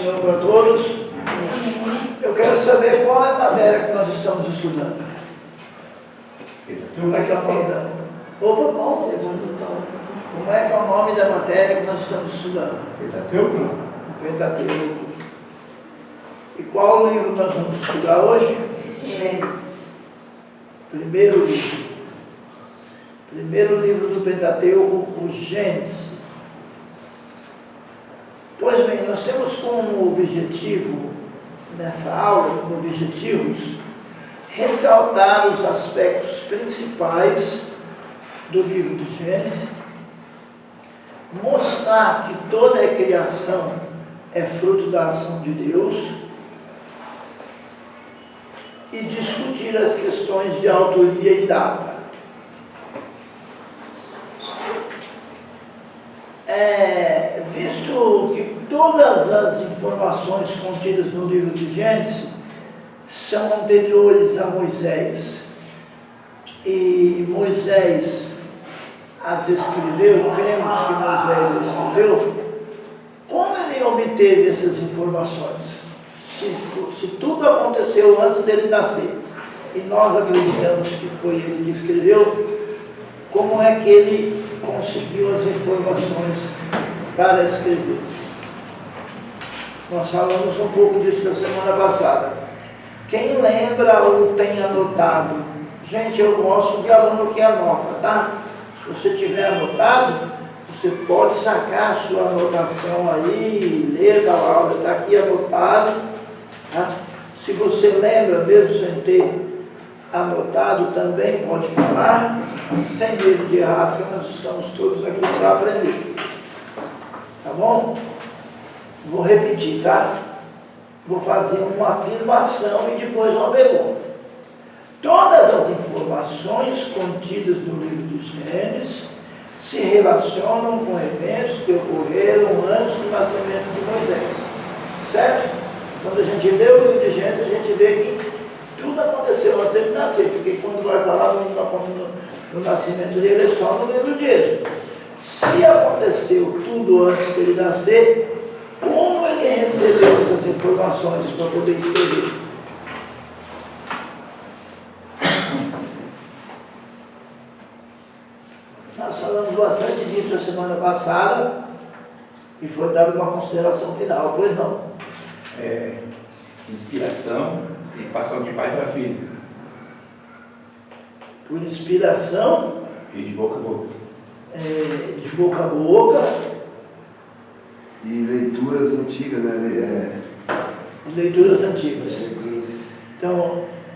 Senhor para todos. Eu quero saber qual é a matéria que nós estamos estudando. Como é que é o nome da... Opa, qual? Como é que é o nome da matéria que nós estamos estudando? Pentateuco? Pentateuco. E qual o livro que nós vamos estudar hoje? Gênesis. Primeiro livro. Primeiro livro do Pentateuco, o Gênesis. Pois bem, nós temos como objetivo, nessa aula, como objetivos, ressaltar os aspectos principais do livro do Gênesis, mostrar que toda a criação é fruto da ação de Deus e discutir as questões de autoria e data. Visto que todas as informações contidas no livro de Gênesis são anteriores a Moisés, e Moisés as escreveu, cremos que Moisés as escreveu, como ele obteve essas informações? Se tudo aconteceu antes dele nascer, e nós acreditamos que foi ele que escreveu, como é que ele conseguiu as informações para escrever? Nós falamos um pouco disso na semana passada. Quem lembra ou tem anotado? Gente, eu gosto de aluno que anota, tá? Se você tiver anotado, você pode sacar a sua anotação aí, ler da aula, está aqui anotado. Tá? Se você lembra, mesmo sem ter anotado, também pode falar, sem medo de errar, porque nós estamos todos aqui para aprender. Tá bom? Vou repetir, tá? Vou fazer uma afirmação e depois uma pergunta. Todas as informações contidas no livro de Gênesis se relacionam com eventos que ocorreram antes do nascimento de Moisés. Certo? Quando a gente lê o livro de Gênesis, a gente vê que tudo aconteceu antes dele nascer, porque quando vai falar no nascimento dele é só no livro de Êxodo. Se aconteceu tudo antes dele nascer, como ele recebeu essas informações para poder escrever? Nós falamos bastante disso a semana passada e foi dada uma consideração final, pois não? Inspiração e passão de pai para filho. Por inspiração E de boca a boca. De boca a boca. E leituras antigas, né? Leituras antigas. Leituras...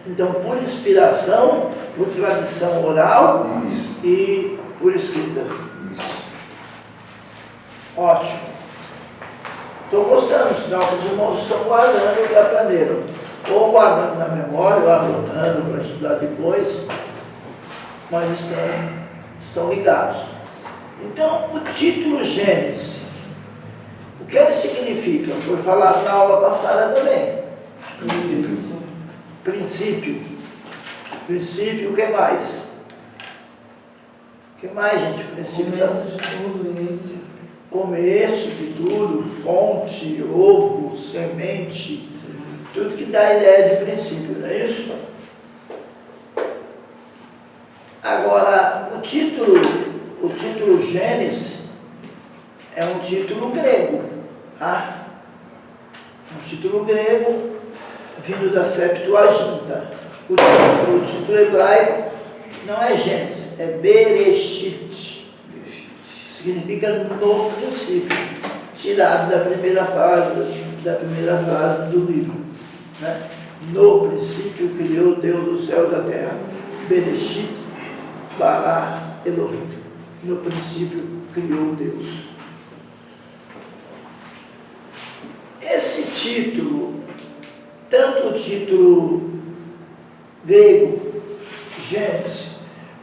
Então, por inspiração, por tradição oral. Isso. E por escrita. Isso. Ótimo. Estou gostando, sinal que os irmãos estão guardando o que aprenderam. Ou guardando na memória, ou anotando para estudar depois, mas estão ligados. Então, o título Gênesis, o que ele significa? Foi falado na aula passada também. Princípio. Princípio. Princípio, o que mais? O que mais, gente? Princípio Começo de tudo, início. Começo de tudo, fonte, ovo, semente, tudo que dá a ideia de princípio, não é isso? Agora, o título Gênesis é um título grego, tá? É um título grego vindo da Septuaginta. O título hebraico não é Gênesis, é Bereshit. Significa no princípio, tirado da primeira frase do livro. Né? No princípio criou Deus os céus e a terra. Bereshit bara Elohim. No princípio criou Deus. Esse título, tanto o título grego, Gênesis,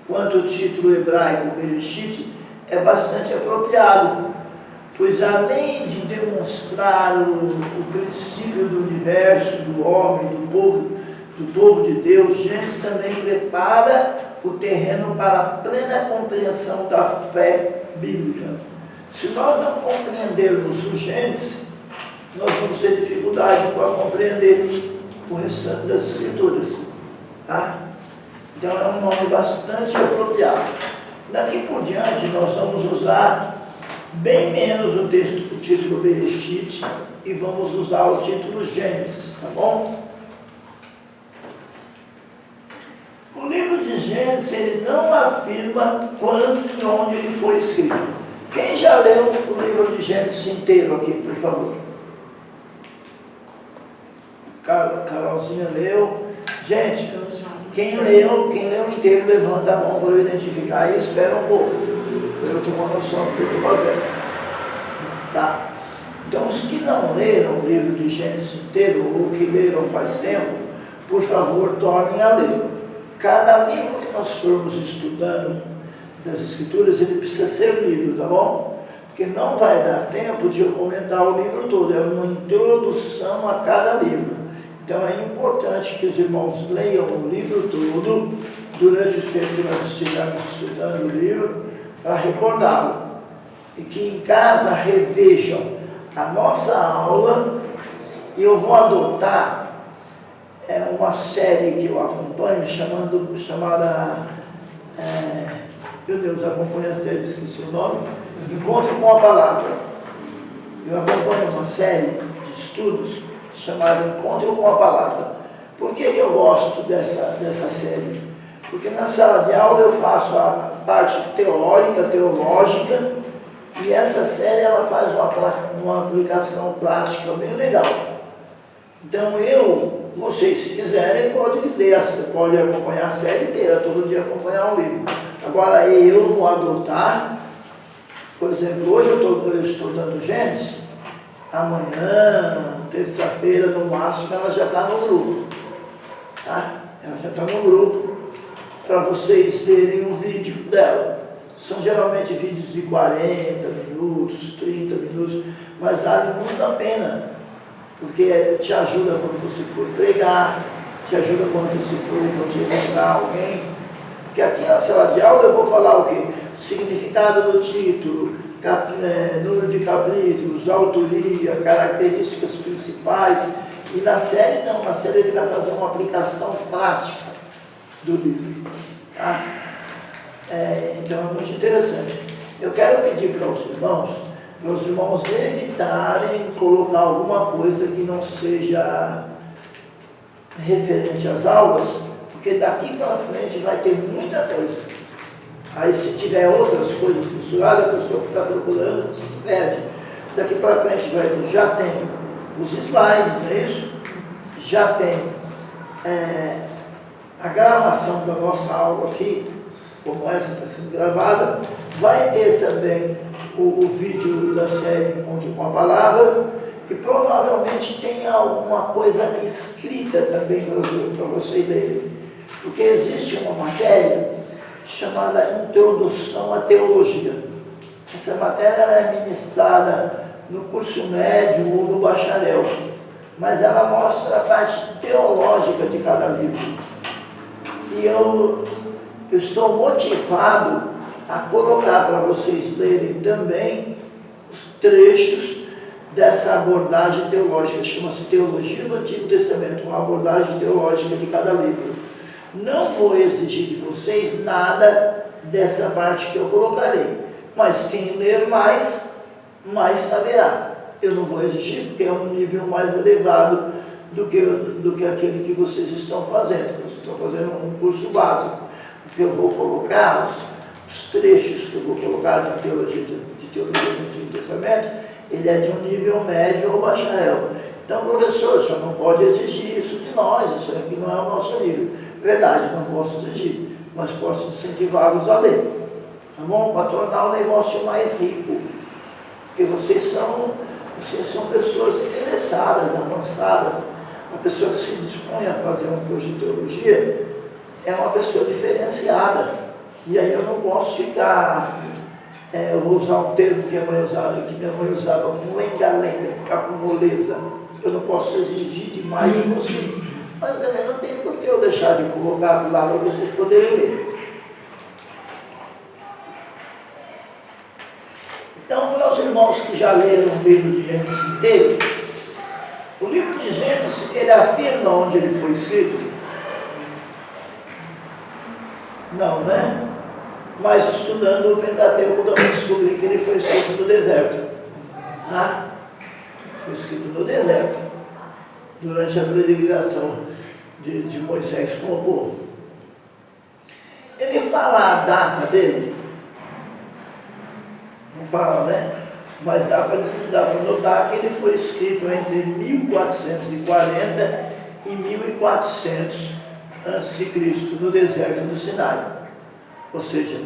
quanto o título hebraico, Bereshit, é bastante apropriado, pois além de demonstrar o princípio do universo, do homem, do povo de Deus, Gênesis também prepara o terreno para a plena compreensão da fé bíblica. Se nós não compreendermos o Gênesis, nós vamos ter dificuldade para compreender o restante das Escrituras. Tá? Então é um nome bastante apropriado. Daqui por diante nós vamos usar bem menos o título Bereshit e vamos usar o título Gênesis, tá bom? O livro de Gênesis, ele não afirma quando e onde ele foi escrito. Quem já leu o livro de Gênesis inteiro aqui, por favor? Carolzinha leu. Gente, quem leu inteiro, levanta a mão para eu identificar e espera um pouco, para eu ter uma noção do que eu estou fazendo. Tá? Então, os que não leram o livro de Gênesis inteiro, ou que leram faz tempo, por favor, tornem a ler. Cada livro que nós formos estudando das Escrituras, ele precisa ser lido, tá bom? Porque não vai dar tempo de eu comentar o livro todo, é uma introdução a cada livro. Então é importante que os irmãos leiam o livro todo durante os tempos que nós estivermos estudando o livro, para recordá-lo. E que em casa revejam a nossa aula, e eu vou adotar uma série que eu acompanho, chamada, meu Deus, acompanho a série, esqueci o nome, Encontro com a Palavra. Eu acompanho uma série de estudos chamada Encontro com a Palavra. Por que eu gosto dessa série? Porque na sala de aula eu faço a parte teórica, teológica, e essa série ela faz uma aplicação prática bem legal. Então vocês se quiserem, pode acompanhar a série inteira, todo dia acompanhar o livro. Agora eu vou adotar, por exemplo, hoje eu estou estudando Gênesis, amanhã, terça-feira, no máximo, ela já está no grupo. Tá? Ela já está no grupo, para vocês verem um vídeo dela. São geralmente vídeos de 40 minutos, 30 minutos, mas vale muito a pena, porque te ajuda quando você for pregar, te ajuda quando você for evangelizar alguém. Porque aqui na sala de aula eu vou falar o quê? O significado do título, número de capítulos, autoria, características principais. E na série não, na série ele vai fazer uma aplicação prática do livro. Tá? Então é muito interessante. Eu quero pedir para os irmãos evitarem colocar alguma coisa que não seja referente às aulas, porque daqui para frente vai ter muita coisa. Aí se tiver outras coisas misturadas, a pessoa que está procurando se perde. Daqui para frente já tem os slides, não é isso? Já tem a gravação da nossa aula aqui, como essa está sendo gravada. Vai ter também o vídeo da série Encontro com a Palavra, e provavelmente tem alguma coisa escrita também para vocês lerem. Porque existe uma matéria chamada Introdução à Teologia. Essa matéria é ministrada no curso médio ou no bacharel, mas ela mostra a parte teológica de cada livro. E eu estou motivado a colocar para vocês lerem também os trechos dessa abordagem teológica, chama-se Teologia do Antigo Testamento, uma abordagem teológica de cada livro. Não vou exigir de vocês nada dessa parte que eu colocarei, mas quem ler mais saberá. Eu não vou exigir porque é um nível mais elevado do que aquele que vocês estão fazendo. Vocês estão fazendo um curso básico. O que eu vou colocar, os trechos que eu vou colocar de teologia do Antigo Testamento, ele é de um nível médio ou bacharel. Então, professor, o senhor não pode exigir isso de nós, isso aqui não é o nosso nível. Verdade, não posso exigir, mas posso incentivá-los a ler. Tá bom? Para tornar o negócio mais rico. Porque vocês são pessoas interessadas, avançadas. A pessoa que se dispõe a fazer um curso de teologia é uma pessoa diferenciada. E aí eu não posso ficar, eu vou usar um termo que minha mãe usava, com lenga-lenga, ficar com moleza. Eu não posso exigir demais de vocês. Mas também não tem por que eu deixar de colocar lá para vocês poderem ler. Então, para os irmãos que já leram o livro de Gênesis inteiro, O livro de Gênesis, ele afirma onde ele foi escrito? Não, né? Mas estudando o Pentateuco, também descobri que ele foi escrito no deserto. Foi escrito no deserto, durante a peregrinação de Moisés com o povo. Ele fala a data dele? Não fala, né? Mas dá para notar que ele foi escrito entre 1440 e 1400 a.C., no deserto do Sinai. Ou seja,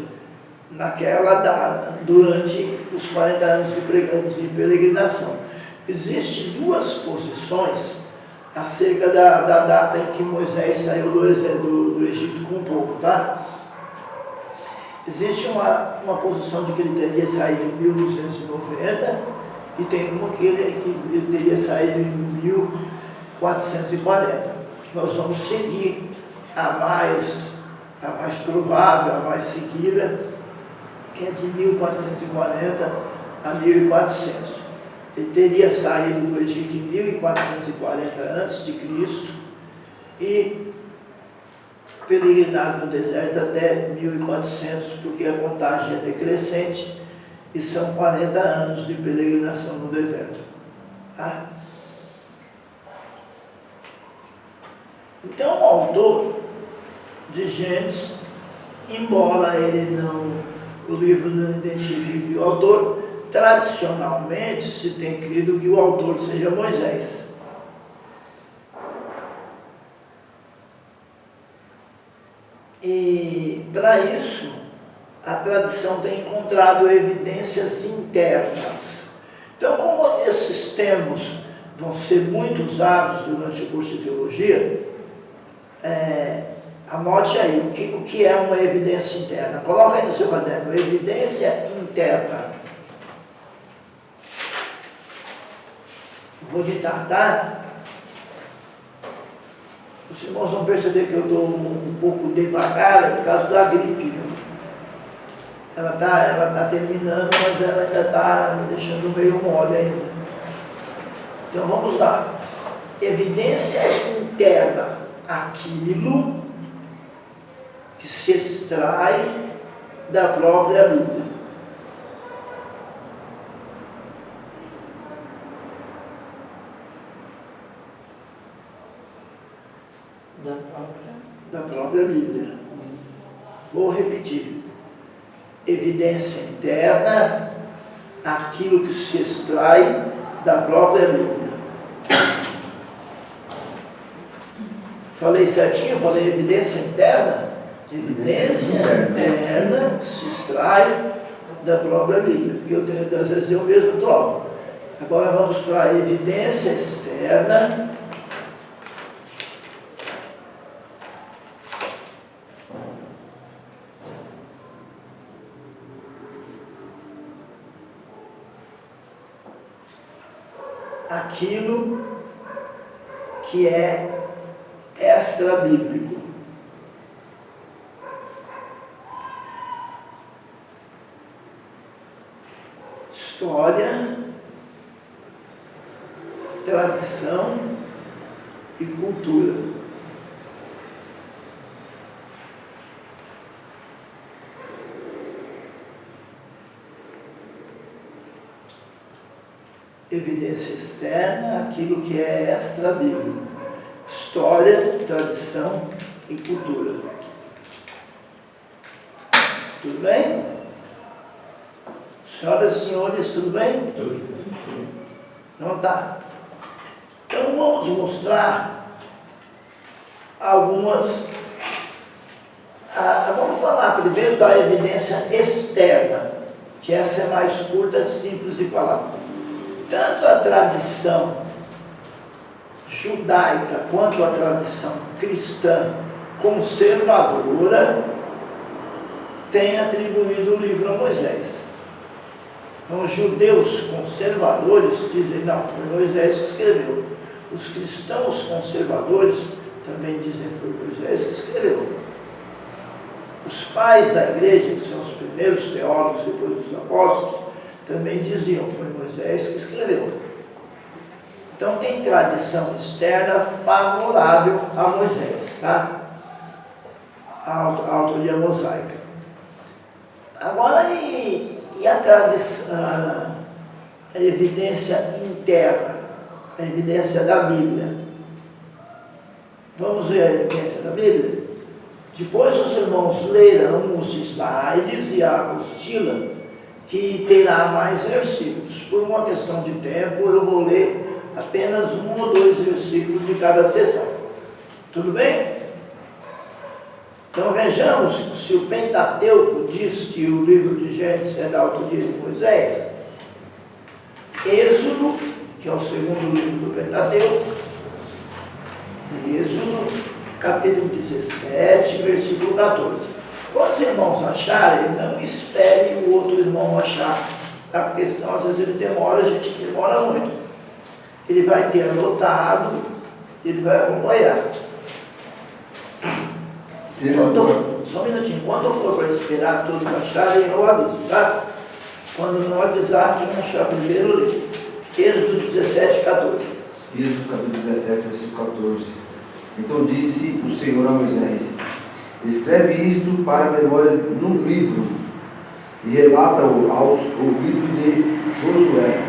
naquela data, durante os 40 anos de peregrinação. Existem duas posições acerca da data em que Moisés saiu do Egito com o povo, tá? Existe uma posição de que ele teria saído em 1290 e tem uma que ele teria saído em 1440. Nós vamos seguir a mais provável, a mais seguida, que é de 1440 a 1400. Ele teria saído do Egito em 1440 a.C. e peregrinado no deserto até 1400, porque a contagem é decrescente e são 40 anos de peregrinação no deserto. Tá? Então, o autor de Gênesis, embora o livro não identifique o autor, tradicionalmente se tem crido que o autor seja Moisés. E para isso, a tradição tem encontrado evidências internas. Então, como esses termos vão ser muito usados durante o curso de teologia, anote aí o que é uma evidência interna. Coloca aí no seu caderno, evidência interna. Vou ditar, tá? Os irmãos vão perceber que eu estou um pouco devagar por causa da gripe. Viu? Ela tá terminando, mas ela ainda está me deixando meio mole ainda. Então vamos lá. Evidência interna. Aquilo que se extrai da própria Bíblia. Da própria Bíblia. Vou repetir. Evidência interna, aquilo que se extrai da própria Bíblia. Falei certinho? Falei evidência interna? Evidência interna que se extrai da própria Bíblia. Porque eu tenho, às vezes, eu mesmo troco. Agora vamos para a evidência externa. Aquilo que é extra-bíblico. História, tradição e cultura. Evidência externa, aquilo que é extra-bíblico. História, tradição e cultura. Tudo bem? Senhoras e senhores, tudo bem? Então tá. Então vamos mostrar algumas... vamos falar primeiro da evidência externa, que essa é mais curta, simples de falar. Tanto a tradição judaica quanto a tradição cristã conservadora tem atribuído o livro a Moisés. Então, os judeus conservadores dizem, não, foi Moisés que escreveu. Os cristãos conservadores também dizem, foi Moisés que escreveu. Os pais da igreja, que são os primeiros teólogos depois dos apóstolos, também diziam, foi Moisés que escreveu. Então tem tradição externa favorável a Moisés, tá? A autoria mosaica. Agora, e a tradição, a evidência interna, a evidência da Bíblia? Vamos ver a evidência da Bíblia? Depois os irmãos lerão os slides e a apostila, que terá mais versículos. Por uma questão de tempo, eu vou ler apenas 1 ou 2 versículos de cada sessão. Tudo bem? Então vejamos se o Pentateuco diz que o livro de Gênesis é da autoria de Moisés. Êxodo, que é o segundo livro do Pentateuco, Êxodo, capítulo 17, versículo 14. Quando os irmãos acharem, não espere o outro irmão achar, tá? Porque senão às vezes ele demora, a gente demora muito. Ele vai ter anotado, ele vai acompanhar. Só um minutinho, quando eu for para esperar todos acharem, eu aviso, tá? Quando não avisar, quem achar primeiro, lê. Êxodo 17, 14. Êxodo capítulo 17, versículo 14. Então disse o Senhor a Moisés: escreve isto para a memória num livro e relata-o aos ouvidos de Josué,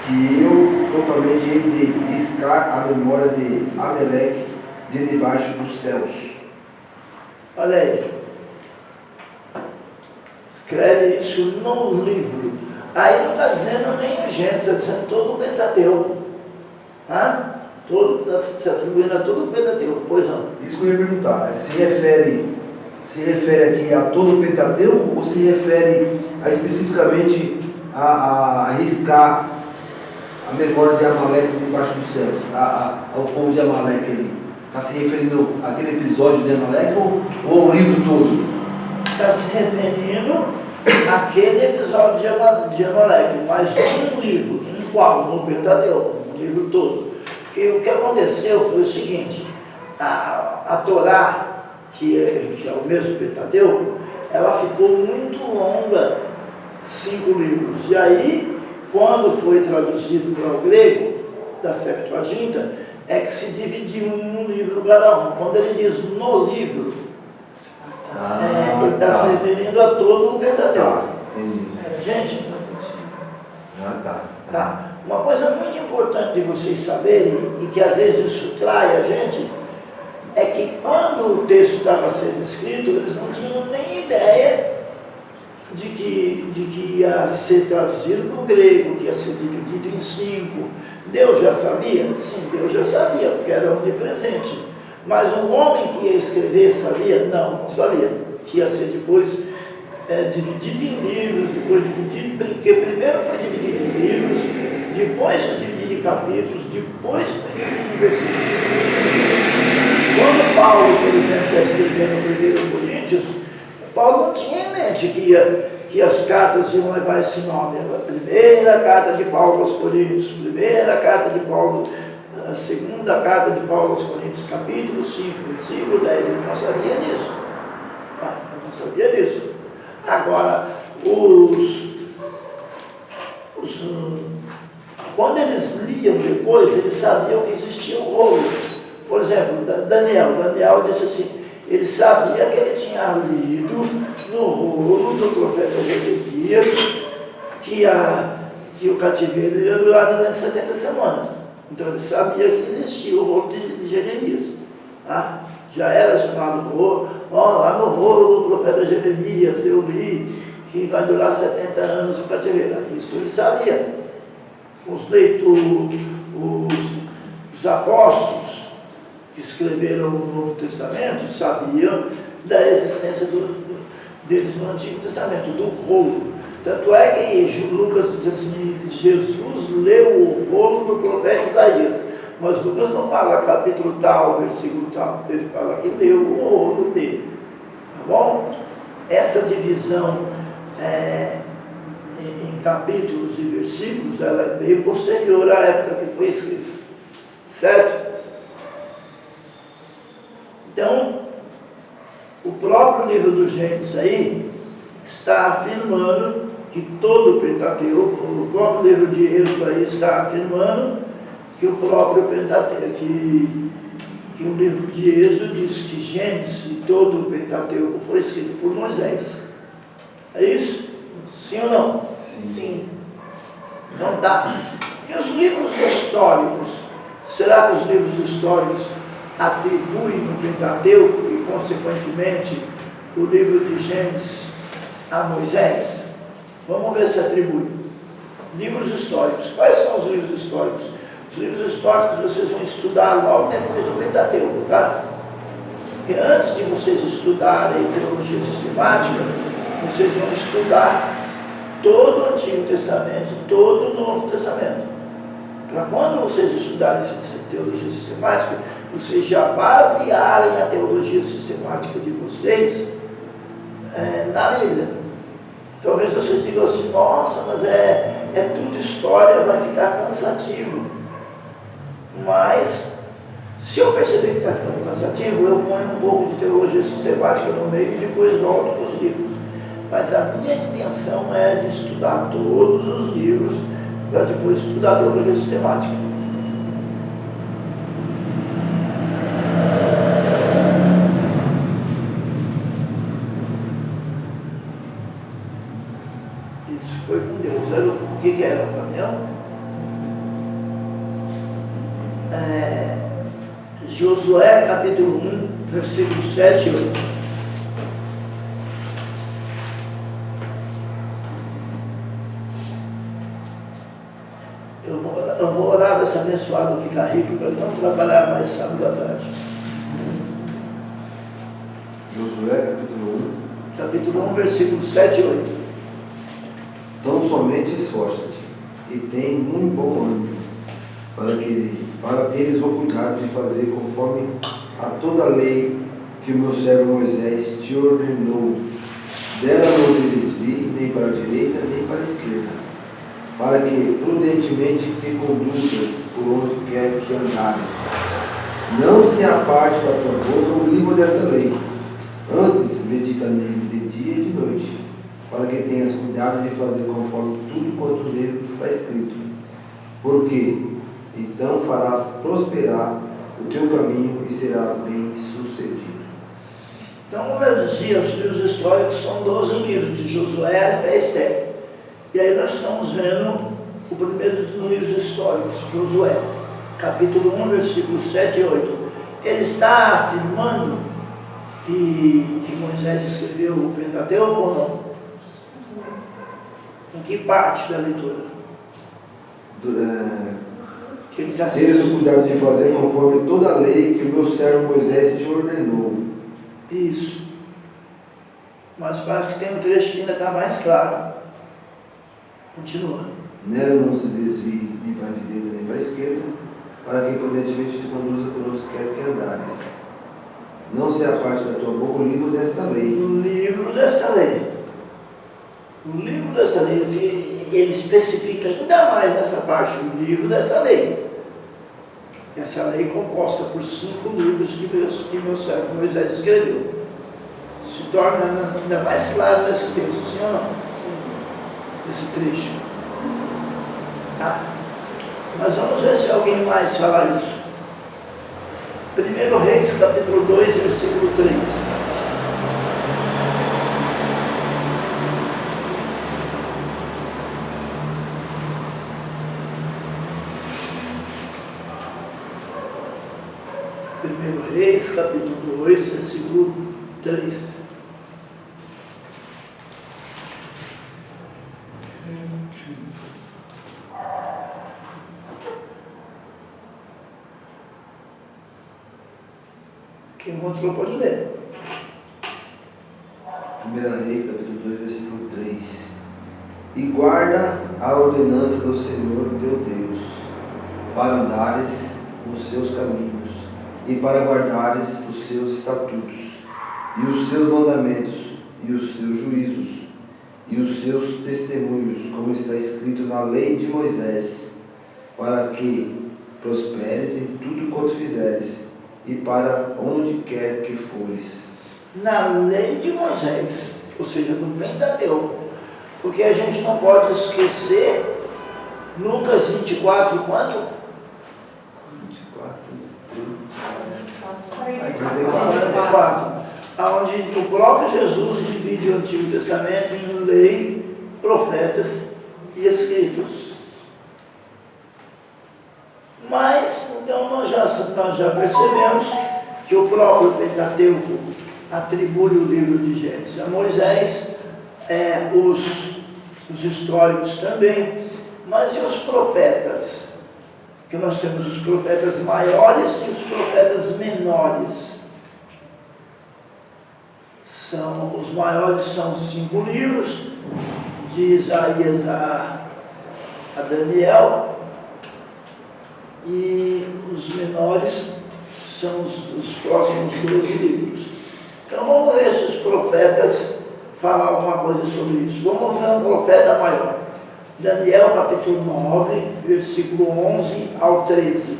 que eu totalmente hei de riscar a memória de Ameleque de debaixo dos céus. Olha aí. Escreve isso no livro. Aí não está dizendo nem o Gênesis, está dizendo todo o Pentateuco. Tá? Se atribuindo a todo o Pentateuco, pois não. Isso que eu ia perguntar, se refere aqui a todo o Pentateuco ou se refere especificamente a riscar a memória de Amaleque debaixo dos céus, ao povo de Amaleque ali? Está se referindo àquele episódio de Amaleque ou ao livro todo? Está se referindo àquele episódio de Amaleque, mas num livro, em qual? No Pentateuco, no livro todo. Porque o que aconteceu foi o seguinte: a Torá, que é o mesmo Pentateuco, ela ficou muito longa, 5 livros. E aí, quando foi traduzido para o grego, da Septuaginta, é que se dividiu em um livro cada um. Quando ele diz no livro, ele está se referindo a todo o Pentateuco. Gente, tá. Uma coisa muito importante de vocês saberem, e que às vezes isso trai a gente, é que quando o texto estava sendo escrito, eles não tinham nem ideia de que ia ser traduzido para o grego, que ia ser dividido em 5. Deus já sabia? Sim, Deus já sabia, porque era onipresente. Mas o homem que ia escrever sabia? Não sabia. Que ia ser depois dividido em livros, depois dividido, porque primeiro foi dividido em livros, depois foi dividido em capítulos, depois foi dividido em versículos. Quando Paulo, por exemplo, está escrevendo 1 Coríntios, Paulo não tinha em mente que as cartas iam levar esse nome. A primeira carta de Paulo aos Coríntios, primeira carta de Paulo, a segunda carta de Paulo aos Coríntios, capítulo 5, versículo 10, ele não sabia disso. Ele não sabia disso. Agora, quando eles liam depois, eles sabiam que existia um rolo. Por exemplo, Daniel disse assim, ele sabia que ele tinha lido no rolo do profeta Jeremias que o cativeiro ia durar durante 70 semanas. Então ele sabia que existia o rolo de Jeremias. Tá? Já era chamado rolo, lá no rolo do profeta Jeremias, eu li que vai durar 70 anos o cativeiro. Isso ele sabia. Os leitores, os apóstolos que escreveram o Novo Testamento sabiam da existência deles no Antigo Testamento, do rolo. Tanto é que Lucas diz assim, Jesus leu o rolo do profeta Isaías, mas Lucas não fala capítulo tal, versículo tal, ele fala que leu o rolo dele. Tá bom? Essa divisão em capítulos e versículos, ela é bem posterior à época que foi escrita. Certo? Então, o próprio livro do Gênesis aí está afirmando que todo o Pentateuco, o próprio livro de Êxodo aí está afirmando que o próprio Pentateuco, que o livro de Êxodo diz que Gênesis e todo o Pentateuco foi escrito por Moisés. É isso? Sim ou não? Sim. Não dá. E os livros históricos? Será que os livros históricos atribuem o Pentateuco e, consequentemente, o livro de Gênesis a Moisés? Vamos ver se atribui. Livros históricos. Quais são os livros históricos? Os livros históricos vocês vão estudar logo depois do Pentateuco, tá? Porque antes de vocês estudarem teologia sistemática, vocês vão estudar todo o Antigo Testamento e todo o Novo Testamento. Para quando vocês estudarem teologia sistemática, vocês já basearem a teologia sistemática de vocês na Bíblia. Talvez vocês digam assim, nossa, mas é tudo história, vai ficar cansativo. Mas, se eu perceber que está ficando cansativo, eu ponho um pouco de teologia sistemática no meio e depois volto para os livros. Mas a minha intenção é de estudar todos os livros para depois estudar a teologia sistemática. Isso foi com Deus. Era o que era o caminhão? Josué capítulo 1, versículos 7 e 8. Eu vou orar para esse abençoado ficar rico, para não trabalhar mais sábado à tarde. Josué Capítulo 1, versículos 7 e 8. Tão somente esforça-te e tem muito bom ânimo, para teres o cuidado de fazer conforme a toda a lei que o meu servo Moisés te ordenou. Dela não te desvie nem para a direita nem para a esquerda, para que prudentemente te conduzas por onde quer que andares. Não se aparte da tua boca o livro desta lei, antes medita nele de dia e de noite, para que tenhas cuidado de fazer conforme tudo quanto nele está escrito. Porque então farás prosperar o teu caminho e serás bem sucedido. Então, como eu dizia, os livros históricos são 12 livros, de Josué até Esther. E aí nós estamos vendo o primeiro dos livros históricos, Josué, capítulo 1, versículos 7 e 8. Ele está afirmando que Moisés escreveu o Pentateuco ou não? Em que parte da leitura? Que ele está Teres o cuidado de fazer conforme toda a lei que o meu servo Moisés te ordenou. Isso. Mas parece que tem um trecho que ainda está mais claro. Continua. Nela não se desvie nem para a direita nem para a esquerda, para que prudentemente te conduza por onde quer que andares. Não se aparte da tua boca o livro desta lei. O livro desta lei. O livro desta lei, ele especifica ainda mais nessa parte, o livro dessa lei. Essa lei é composta por 5 livros que meu servo Moisés escreveu. Se torna ainda mais claro nesse texto, sim ou não? Sim. Esse trecho. Tá? Mas vamos ver se alguém mais fala isso. 1 Reis, capítulo 2, versículo 3. Reis, capítulo 2, versículo 3. Quem encontrou pode ler. 1 Reis, capítulo 2, versículo 3. E guarda a ordenança do Senhor teu Deus, para andares nos seus caminhos, e para guardares os seus estatutos, e os seus mandamentos, e os seus juízos, e os seus testemunhos, como está escrito na lei de Moisés, para que prosperes em tudo quanto fizeres, e para onde quer que fores. Na lei de Moisés, ou seja, no Pentateuco, porque a gente não pode esquecer Lucas 24, quanto? 44, onde o próprio Jesus divide o Antigo Testamento em lei, profetas e escritos. Mas, então, nós já percebemos que o próprio Pentateuco atribui o livro de Gênesis a Moisés, os históricos também, mas e os profetas? Que nós temos os profetas maiores e os profetas menores. Os maiores são os 5 livros, de Isaías a Daniel, e os menores são os próximos 12 livros. Então vamos ver se os profetas falam alguma coisa sobre isso. Vamos ver um profeta maior. Daniel capítulo 9, versículo 11 ao 13.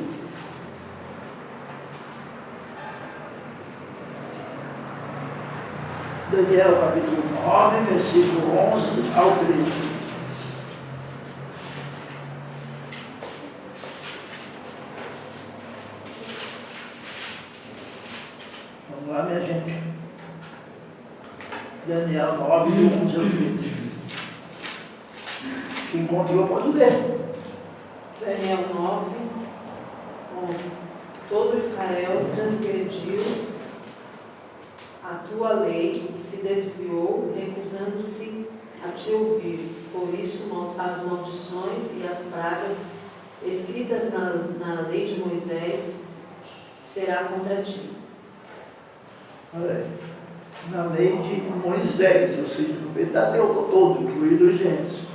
Daniel capítulo 9, versículo 11 ao 13. Vamos lá, minha gente. Daniel 9, 11 ao 13. Quem encontrou pode ler. Daniel 9, 11. Todo Israel transgrediu a tua lei e se desviou, recusando-se a te ouvir. Por isso, as maldições e as pragas escritas na lei de Moisés será contra ti. Olha aí. Na lei de Moisés, ou seja, no Pentateuco todo, incluído Gênesis.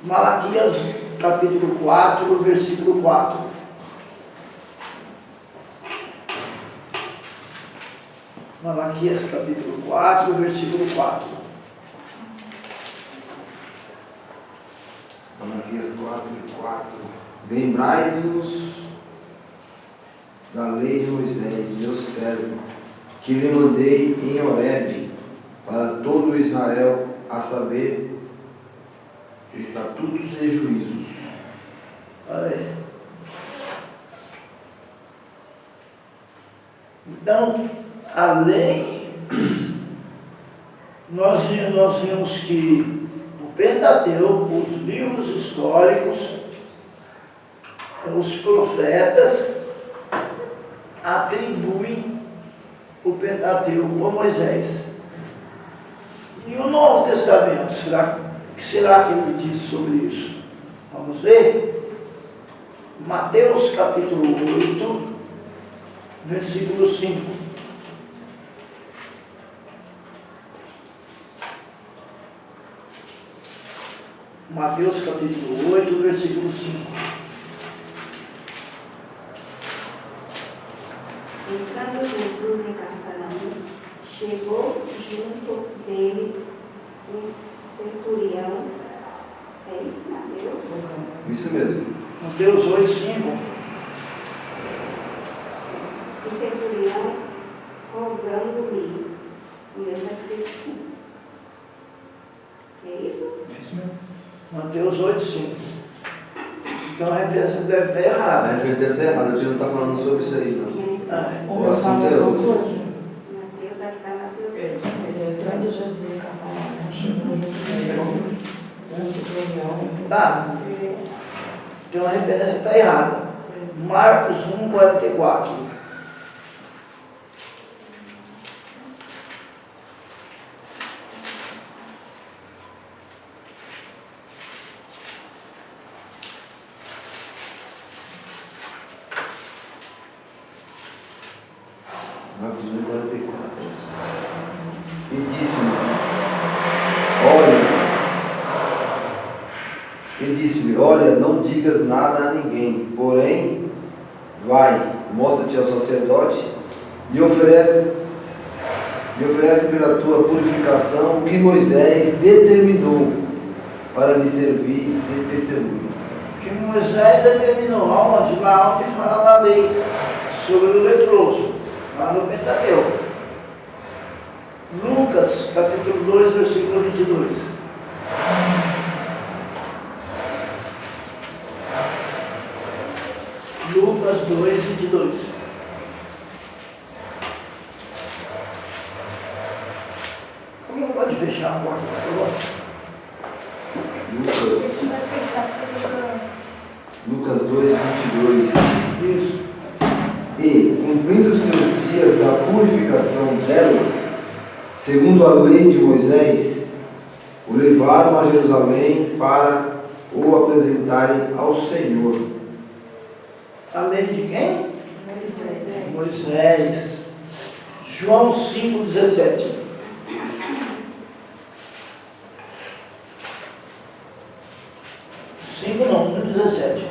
Malaquias capítulo 4, versículo 4. Malaquias capítulo 4, versículo 4. Malaquias 4:4. Lembrai-vos da lei de Moisés, meu servo, que lhe mandei em Horebe para todo Israel, a saber, estatutos e juízos. Aí. Então, a lei, nós vimos que o Pentateuco, os livros históricos, os profetas atribuem o Pentateuco a Moisés. E o Novo Testamento, o que será que ele diz sobre isso? Vamos ver? Mateus capítulo 8, versículo 5. Mateus capítulo 8, versículo 5. Entrando Jesus em Cafarnaum, chegou junto dele um centurião. É isso, Mateus? Isso mesmo. Mateus 8, 5. O centurião rogando-lhe. O meu está escrito assim. É isso? Isso mesmo. Mateus 8, 5. Então a referência deve estar A errada. referência deve estar errada, a gente não está falando sobre isso aí, não. Ah, O assunto é outro. Mateus, aqui está Mateus. Entrando Jesus em Cafarnaum, chegou junto dele, um centurião. tá. Então a referência está errada. Marcos 1, 44. Marcos 1:44. E disse-me, olha, não digas nada a ninguém, porém, vai, mostra-te ao sacerdote e oferece pela tua purificação o que Moisés determinou para lhe servir de testemunho. Que Moisés determinou aonde? Lá onde fala da lei sobre o leproso, lá no Pentateuco. Lucas, capítulo 2, versículo 22. Lucas 2, 22. Alguém pode fechar a porta, por favor? Lucas 2, 22. Isso. E, cumprindo seus dias da purificação dela, segundo a lei de Moisés, o levaram a Jerusalém para o apresentarem ao Senhor. A lei de quem? Moisés. Moisés. João 5, 17. Não, 1,17.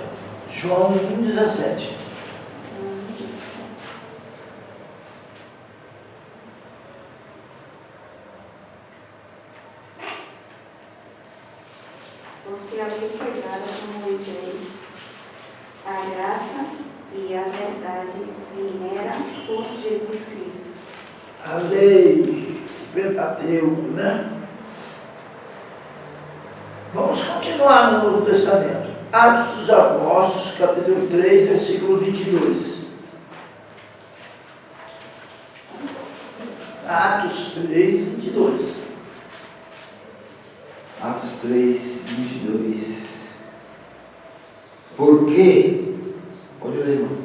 João 1,17. Porque a lei foi dada por Moisés, a graça e a verdade vieram por Jesus Cristo. A lei Pentateuco, né? Vamos continuar no Novo Testamento. Atos dos Apóstolos, capítulo 3, versículo 22. Atos 3, 22. Atos 3, 22. Porque, pode ler, irmão.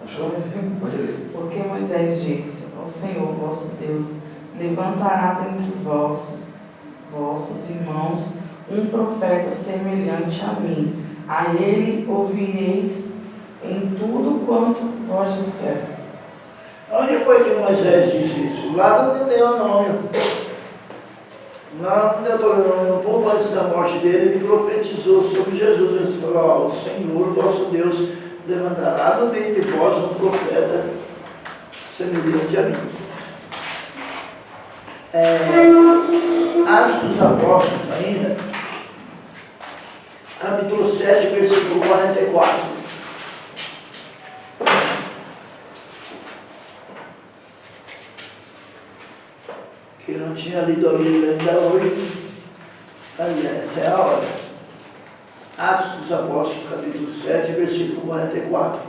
Achou? Pode ler. Porque Moisés disse: ao Senhor vosso Deus levantará dentre vossos irmãos um profeta semelhante a mim. A ele ouvireis em tudo quanto vos disser. Onde foi que Moisés disse isso? Lá no Deuteronômio. Lá no Deuteronômio, um pouco antes da morte dele, ele profetizou sobre Jesus. Ele falou: o Senhor, vosso Deus, levantará do meio de vós um profeta semelhante a mim. Atos dos Apóstolos ainda, capítulo 7, versículo 44. Que não tinha lido a Bíblia ainda hoje, essa é a hora. Atos dos Apóstolos, capítulo 7, versículo 44.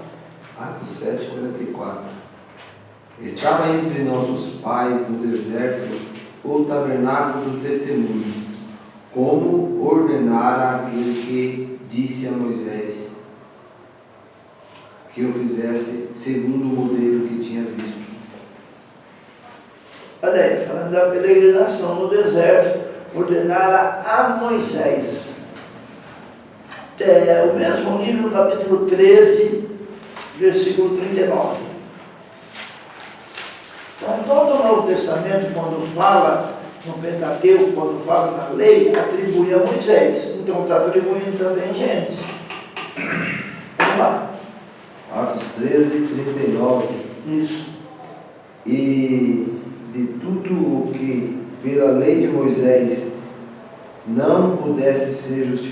Atos 7, 44. Estava entre nossos pais no deserto o tabernáculo do testemunho, como ordenara aquele que disse a Moisés que o fizesse segundo o modelo que tinha visto. Olha aí, falando da peregrinação no deserto, ordenara a Moisés. O mesmo livro, capítulo 13, versículo 39. Então, todo o Novo Testamento, quando fala no Pentateuco, quando fala na lei, atribui a Moisés. Então, está atribuindo também a Gênesis. Vamos lá. Atos 13, 39. Isso. E de tudo o que pela lei de Moisés não pudesse ser justificado,